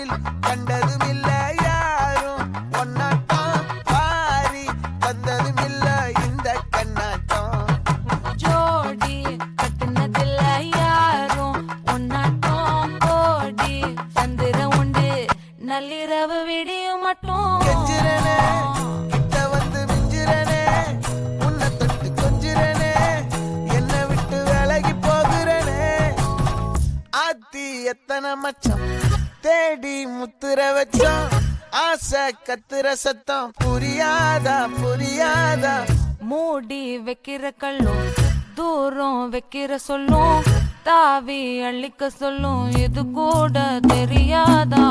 வாழ்வில் கண்டதும் இல்ல யாரும் ஒன்னாட்டம் பாரி வந்ததும் இல்ல இந்த கண்ணாட்டம் ஜோடி கட்டுனதில்ல யாரும் ஒன்னாட்டம் கோடி சந்திர உண்டு நள்ளிரவு விடியும் மட்டும் கெஞ்சிரனே கிட்ட வந்து மிஞ்சிரனே உன்னை தொட்டு கொஞ்சிரனே என்னை விட்டு விலகி போகிறனே ஆத்தி எத்தனை மச்சம் தேடி முத்துற வச்சோம் ஆசை கத்துற சத்தம் புரியாதா புரியாதா மூடி வைக்கிற கல்லும் தூரம் வைக்கிற சொல்லும் தாவி அள்ளிக்க சொல்லும் இது கூட தெரியாதா